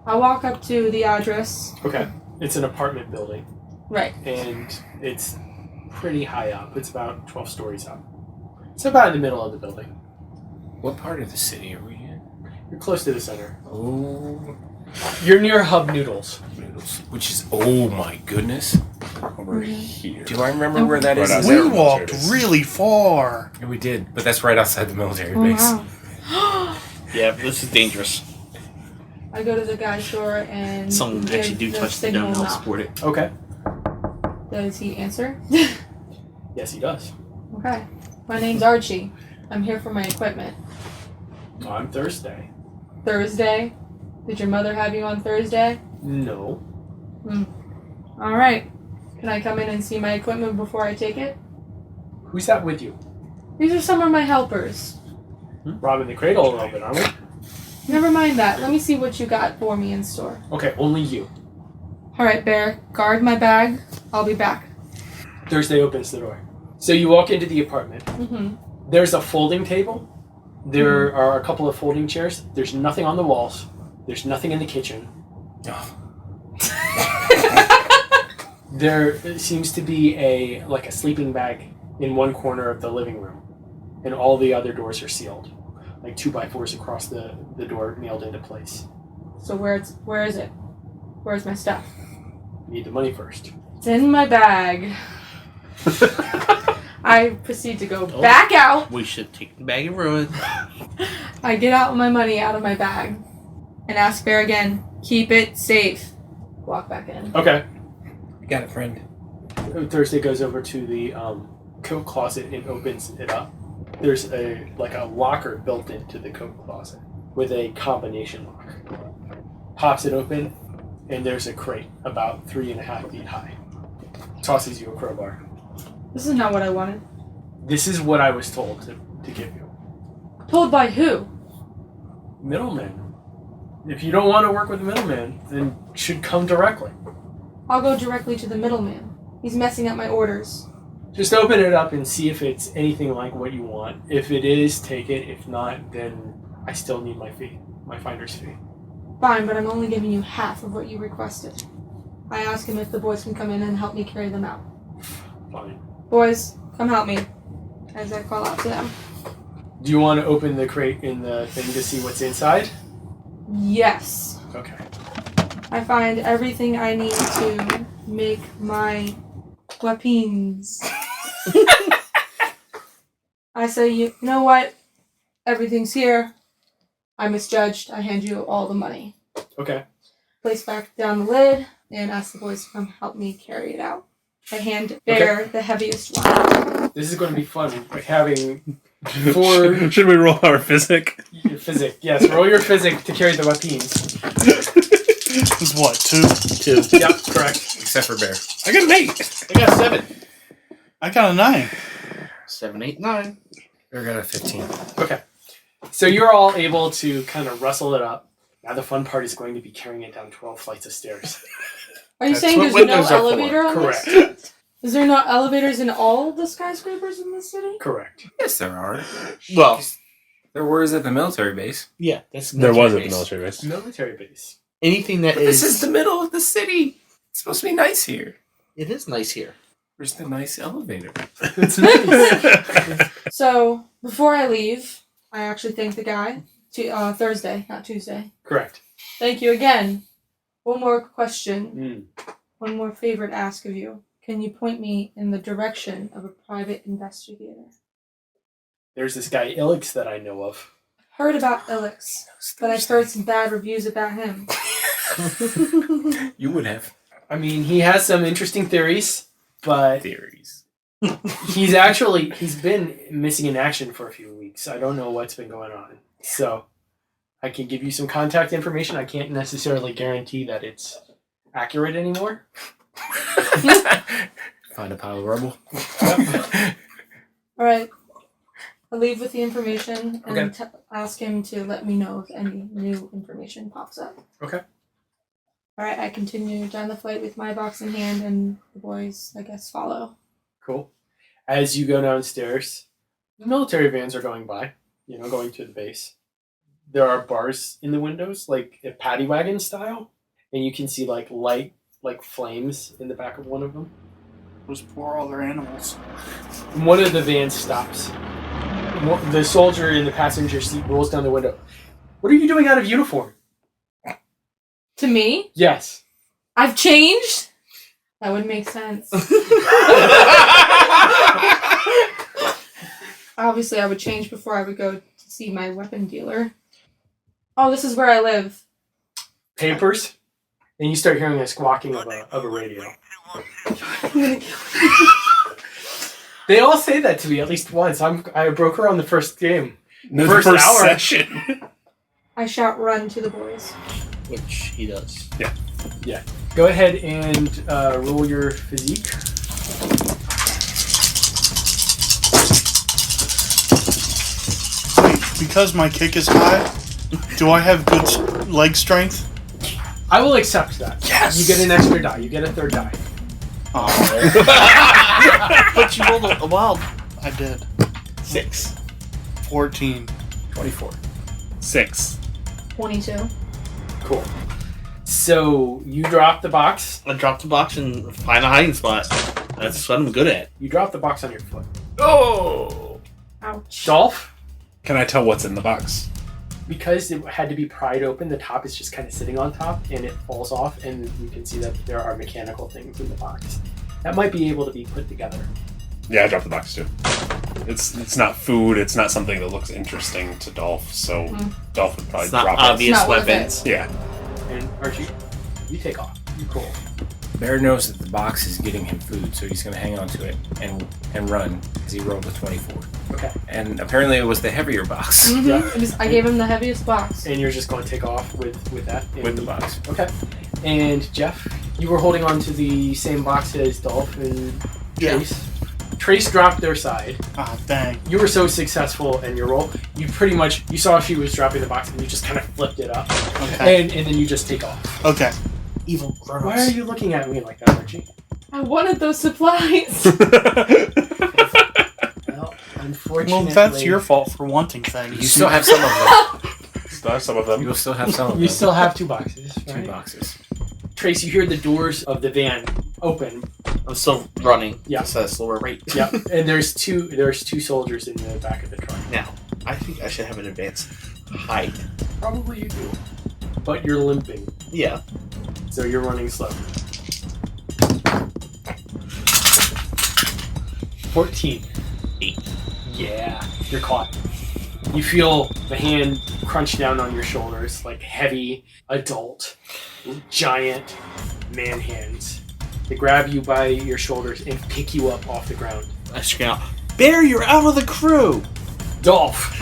I walk up to the address. Okay. It's an apartment building, Right. and it's pretty high up. It's about 12 stories up. It's about in the middle of the building. What part of the city are we in? You're close to the center. Oh, You're near Hub Noodles. noodles. Which is, oh my goodness. over here. Do I remember where that is? Right Is outside. We that- walked really far. Yeah, we did, but that's right outside the military Oh, base. wow. Yeah, this is dangerous. I go to the guy's store and Someone give actually do the touch the signal gun and help knock. support it. Okay. Does he answer? Yes, he does. Okay. My name's Archie. I'm here for my equipment. On Thursday. Thursday? Did your mother have you on Thursday? No. Alright. Can I come in and see my equipment before I take it? Who's that with you? These are some of my helpers. Robbing the cradle a little bit, aren't we? Never mind that. Let me see what you got for me in store. Okay, only you. Alright, Bear. Guard my bag. I'll be back. Thursday opens the door. So you walk into the apartment. Mm-hmm. There's a folding table. There are a couple of folding chairs. There's nothing on the walls. There's nothing in the kitchen. There seems to be a sleeping bag in one corner of the living room, and all the other doors are sealed, like 2x4s across the door nailed into place. So where is it? Where's my stuff? You need the money first. It's in my bag. I proceed to go back out. We should take the bag and ruin. I get out my money out of my bag and ask Bear again, keep it safe. Walk back in. Okay. You got it, friend. Thursday goes over to the coat closet and opens it up. There's a locker built into the coat closet with a combination lock. Pops it open, and there's a crate about 3.5 feet high. Tosses you a crowbar. This is not what I wanted. This is what I was told to give you. Told by who? Middleman. If you don't want to work with a middleman, then you should come directly. I'll go directly to the middleman. He's messing up my orders. Just open it up and see if it's anything like what you want. If it is, take it. If not, then I still need my fee, my finder's fee. Fine, but I'm only giving you half of what you requested. I ask him if the boys can come in and help me carry them out. Fine. Boys, come help me. As I call out to them. Do you want to open the crate in the thing to see what's inside? Yes. Okay. I find everything I need to make my weapons. I say, you know what? Everything's here. I misjudged. I hand you all the money. Okay. Place back down the lid and ask the boys to come help me carry it out. I hand Bear the heaviest one. This is going to be fun. Like having 4 Should we roll our physic? physic. Yes, roll your physic to carry the weapons. It was what, 2? 2. Yep, correct. Except for Bear. I got an 8. I got 7. I got a 9. 7, 8, 9. Bear got a 15. Okay. So you're all able to kind of rustle it up. Now the fun part is going to be carrying it down 12 flights of stairs. Are you That's saying what there's no windows are for. elevator on Correct. this? Is there no elevators in all the skyscrapers in this city? Correct. Yes, there are. Well, There was at the military base. yeah, that's There was at the base. military base. Military base. Anything that But this is the middle of the city. It's supposed to be nice here. It is nice here. Where's the nice elevator? It's nice. So, before I leave, I actually thank the guy. Thursday, not Tuesday. Correct. Thank you again. One more question. One more favor to ask of you. Can you point me in the direction of a private investigator? There's this guy, Ilix, that I know of. Heard about Elix, but I've heard some bad reviews about him. You would have I mean, he has some interesting theories, but theories. he's been missing in action for a few weeks. I don't know what's been going on. So I can give you some contact information. I can't necessarily guarantee that it's accurate anymore. Find a pile of rubble. Alright. I'll leave with the information and Okay. ask him to let me know if any new information pops up. Okay. Alright, I continue down the flight with my box in hand and the boys, I guess, follow. Cool. As you go downstairs, the military vans are going by, going to the base. There are bars in the windows, like a paddy wagon style, and you can see light flames in the back of one of them. Those poor other animals. And one of the vans stops. The soldier in the passenger seat rolls down the window. What are you doing out of uniform? To me? Yes. I've changed? That would make sense. Obviously, I would change before I would go to see my weapon dealer. Oh, this is where I live. Papers? And you start hearing a squawking of a radio. They all say that to me at least once. I broke her on the first game. The First first hour. session. I shout run to the boys. Which he does. Yeah. Go ahead and roll your physique. Wait, because my kick is high, do I have good leg strength? I will accept that. Yes! You get an extra die. You get a third die. Oh. But you rolled a wild. I did. 6. 14. 24. 6. 22. Cool. So you drop the box. I drop the box and find a hiding spot. That's what I'm good at. You drop the box on your foot. Oh! Ouch. Dolph, Can I tell what's in the box? because it had to be pried open, the top is just kind of sitting on top and it falls off, and you can see that there are mechanical things in the box that might be able to be put together. Yeah, I dropped the box too. It's not food. It's not something that looks interesting to Dolph. So Dolph would probably It's not drop obvious Not worth weapons. it. Yeah. And Archie, you take off. You cool. Bear knows that the box is getting him food, so he's going to hang on to it and run because he rolled a 24. Okay. And apparently it was the heavier box Yeah. I gave him the heaviest box. And you're just going to take off with that? with the box. Okay. And Jeff, you were holding on to the same box as Dolph and Trace. Trace dropped their side. Ah, dang. You were so successful in your roll. You saw she was dropping the box and you just kind of flipped it up. Okay. And then you just take off. Okay. Evil gross. Why are you looking at me like that, Archie? I wanted those supplies. Well, unfortunately. Well, that's your fault for wanting things. You still have some of them. Still have some of them. You will still have some of them. You still have 2 boxes, Two right? boxes. Trace, you hear the doors of the van open. I'm still running. Yeah. Just at a slower rate. Yep. And there's two soldiers in the back of the truck. Now, I think I should have an advanced height. Probably you do. But you're limping, Yeah. so you're running slow. 14. 8. Yeah, you're caught. You feel the hand crunch down on your shoulders, like heavy, adult, giant man hands. They grab you by your shoulders and pick you up off the ground. I scream out, Bear, you're out of the crew! Dolph!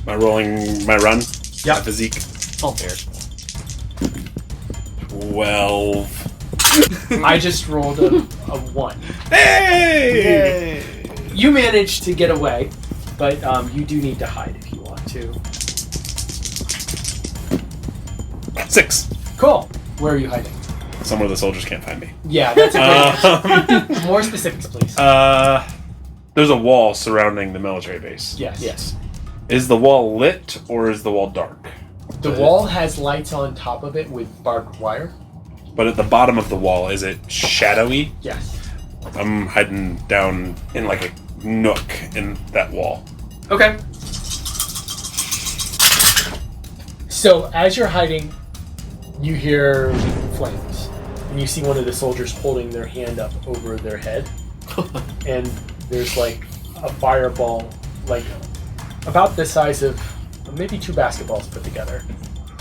Am I rolling my run? Yeah. My physique. Oh, Bear. 12. I just rolled a 1. Hey! You managed to get away, but you do need to hide if you want to. 6. Cool. Where are you hiding? Somewhere the soldiers can't find me. Yeah, that's a great More specifics, please. There's a wall surrounding the military base. Yes. Yes. Is the wall lit or is the wall dark? The wall has lights on top of it with barbed wire. But at the bottom of the wall, is it shadowy? Yes. I'm hiding down in like a nook in that wall. Okay. So as you're hiding, you hear flames, and you see one of the soldiers holding their hand up over their head, and there's like a fireball, like about the size of maybe 2 basketballs put together.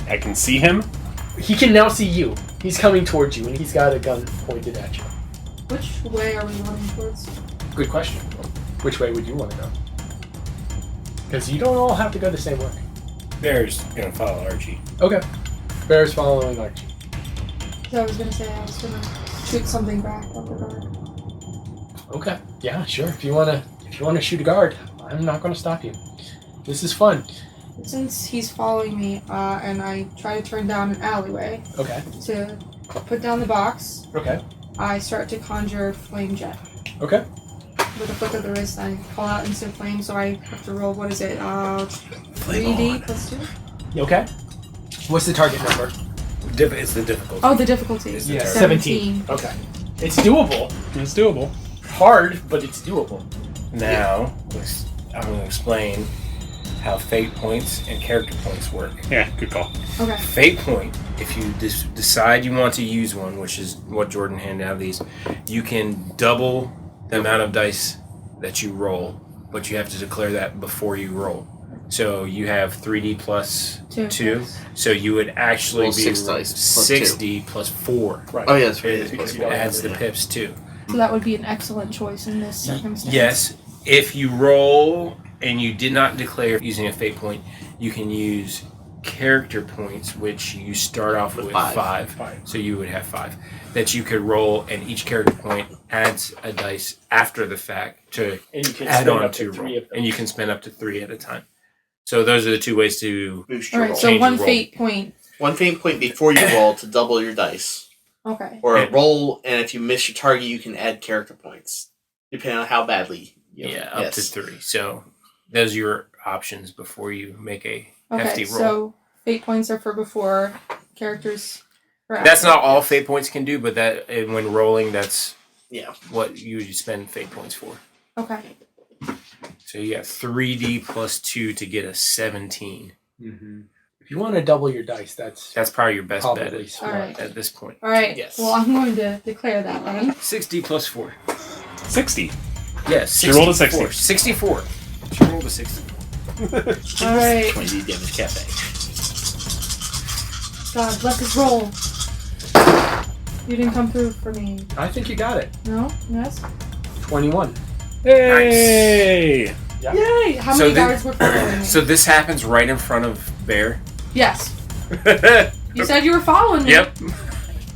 I can see him. He can now see you. He's coming towards you, and he's got a gun pointed at you. Which way are we running towards? Good question. Which way would you want to go? Because you don't all have to go the same way. Bear's gonna follow Archie. Okay. Bear's following Archie. So I was gonna say I was gonna shoot something back up the guard. Okay. Yeah, sure. If you wanna shoot a guard, I'm not gonna stop you. This is fun. Since he's following me, and I try to turn down an alleyway Okay. to put down the box, Okay. I start to conjure flame jet. Okay. With a flick of the wrist, I call out instant flame, so I have to roll, what is it, 3D plus 2? You okay? What's the target number? It's the difficulty. Oh, the difficulty. It's the Yeah, target. 17. Okay. It's doable. It's doable. Hard, but it's doable. Now, I'm going to explain how fate points and character points work. Yeah, good call. Okay. Fate point, if you decide you want to use one, which is what Jordan handed out these, you can double the amount of dice that you roll, but you have to declare that before you roll. So you have 3D plus 2, so you would actually Roll be 6 dice plus 6D plus 4. Right. Oh, yeah, that's right. It adds the pips too. So that would be an excellent choice in this circumstance. Yes, if you roll and you did not declare using a fate point, you can use character points, which you start off with 5. So you would have 5 that you could roll, and each character point adds a dice after the fact to And you can add spend on up to to 3 roll, of them. and you can spend up to 3 at a time. So those are the 2 ways to Boost your Alright, roll. so Change one your roll. fate point. One fate point before you roll to double your dice. Okay. Or a roll, and if you miss your target, you can add character points. Depending on how badly. up to 3. So those are your options before you make a hefty Okay, roll. so fate points are for before, characters for after. That's not all fate points can do, but that and when rolling, that's Yeah. what you spend fate points for. Okay. So you got 3D plus 2 to get a 17. Mm-hmm. If you want to double your dice, that's That's probably your best bet probably smart. Alright. at this point. Alright. Yes. Well, I'm going to declare that then. 60 plus 4. 60. Yes, She rolled a 60. 64. She rolled a 60. Alright. 20 damage cafe. God bless his roll. You didn't come through for me. I think you got it. No? Yes? 21. Hey! Yay! How So many then- guards were following me? So this happens right in front of Bear. Yes. You said you were following me. Yep.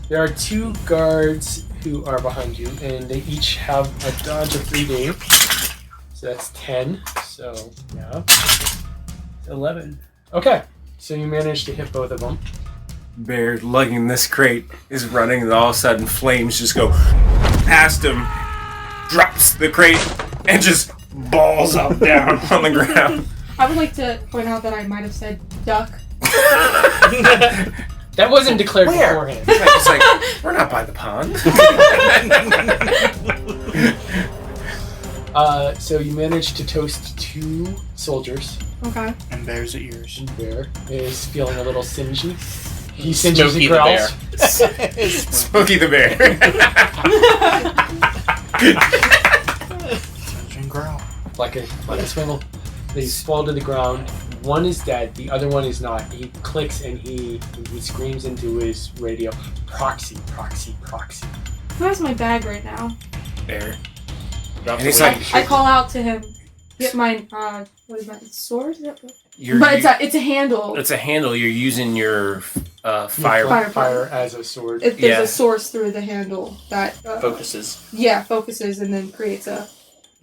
There are 2 guards who are behind you, and they each have a dodge of 3D. So that's 10. So, yeah. 11. Okay. So you managed to hit both of them. Bear, lugging this crate, is running, and all of a sudden flames just go past him, drops the crate, and just balls up down on the ground. I would like to point out that I might have said duck. That wasn't declared Where? beforehand. It's like, we're not by the pond. So you managed to toast 2 soldiers. Okay. And Bear's ears. Bear is feeling a little singy. He singes Smokey and the growls. Smokey the Bear. And growl. Like a swingle. They fall to the ground. One is dead. The other one is not. He clicks and he screams into his radio. Proxy, proxy, proxy. Who has my bag right now? Bear. Drop And the he's weight. like- I call out to him. Get my what is that? Sword? Is that what- You're, But it's a handle. it's a handle. You're using your fire. Fire as a sword. There's Yeah. a source through the handle that Focuses. Yeah, focuses and then creates a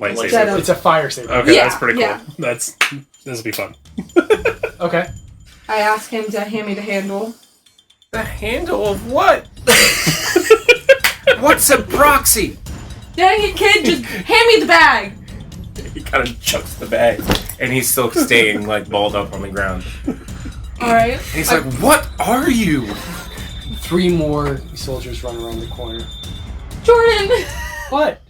Lightsaber. Setup. It's a fire saber. Okay, Yeah, that's pretty cool. yeah. This'll be fun. Okay. I ask him to hand me the handle. The handle of what? What's a proxy? Dang it, kid! Just hand me the bag. He kind of chucks the bag, and he's still staying like balled up on the ground. All right. And he's like, "What are you?" 3 more soldiers run around the corner. Jordan. What?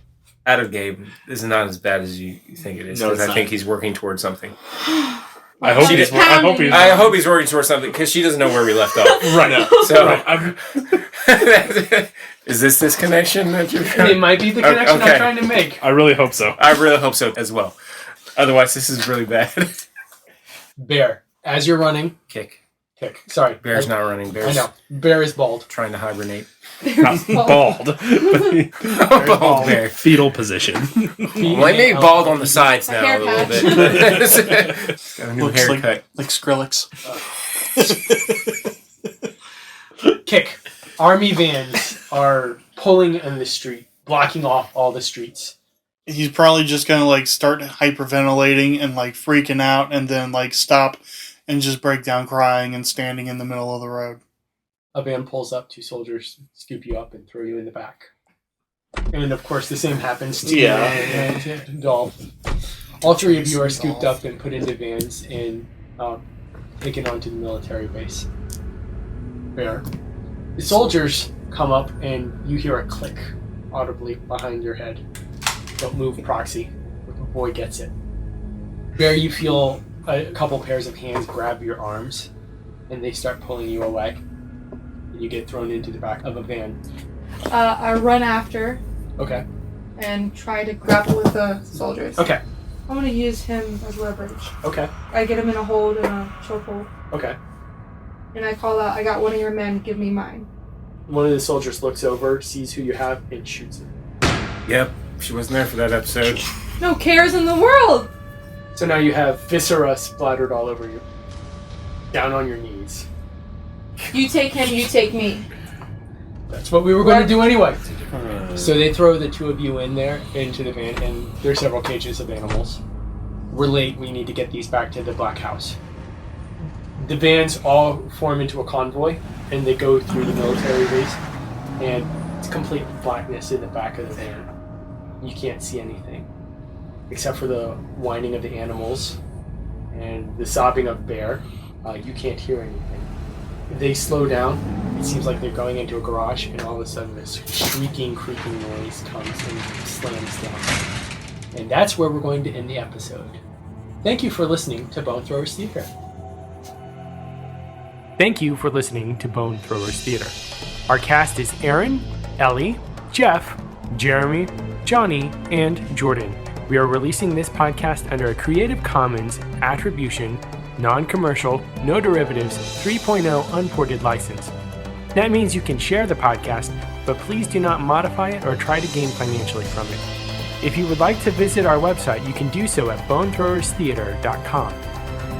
out of Gabe. This is not as bad as you think it is. No, Because it's I think not. he's working towards something. I hope he's. I hope he's working towards something because she doesn't know where we left off. Right now. So, I'm, is this connection that you're It might be the connection Okay. I'm trying to make. I really hope so. I really hope so as well. Otherwise, this is really bad. Bear, as you're running, Kick. Sorry. Bear's not running. I Bear's know. Bear is bald. trying to hibernate. Not bald. But Bald bear. fetal position. Well, I made bald on the sides now hair a little patch. bit. Got a new Looks haircut. like Skrillex. Kick. Army vans are pulling in the street, blocking off all the streets. He's probably just gonna like start hyperventilating and like freaking out, and then like stop and just break down crying and standing in the middle of the road. A van pulls up, 2 soldiers scoop you up and throw you in the back. And of course, the same happens to Dolf. All 3 of you are scooped up and put into vans and taken onto the military base. Bear. The soldiers come up and you hear a click audibly behind your head. Don't move, proxy. The boy gets it. Bear, you feel a couple pairs of hands grab your arms and they start pulling you away. And you get thrown into the back of a van. I run after Okay. and try to grapple with the soldiers. Okay. I'm gonna use him as leverage. Okay. I get him in a hold and a chokehold, Okay. and I call out, "I got one of your men. Give me mine." One of the soldiers looks over, sees who you have, and shoots him. Yep, she wasn't there for that episode. No cares in the world. So now you have viscera splattered all over you. Down on your knees. You take him. You take me. That's what we were going to do anyway. So they throw the 2 of you in there, into the van, and there's several cages of animals. We're late, we need to get these back to the Black House. The vans all form into a convoy, and they go through the military base, and it's complete blackness in the back of the van. You can't see anything, except for the whining of the animals and the sobbing of Bear. You can't hear anything. They slow down. It seems like they're going into a garage, and all of a sudden this shrieking, creaking noise comes and slams down. And that's where we're going to end the episode. Thank you for listening to Bone Throwers Theater. Thank you for listening to Bone Throwers Theater. Our cast is Aaron, Ellie, Jeff, Jeremy, Johnny, and Jordan. We are releasing this podcast under a Creative Commons Attribution, Non-Commercial, No Derivatives 3.0 Unported license. That means you can share the podcast, but please do not modify it or try to gain financially from it. If you would like to visit our website, you can do so at bonethrowerstheater.com.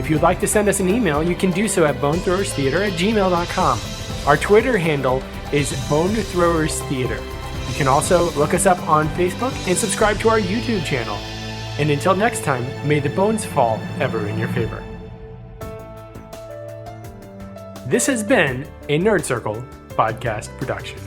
If you would like to send us an email, you can do so at bonethrowerstheater@gmail.com. Our Twitter handle is bonethrowerstheater. You can also look us up on Facebook and subscribe to our YouTube channel. And until next time, may the bones fall ever in your favor. This has been a Nerd Circle podcast production.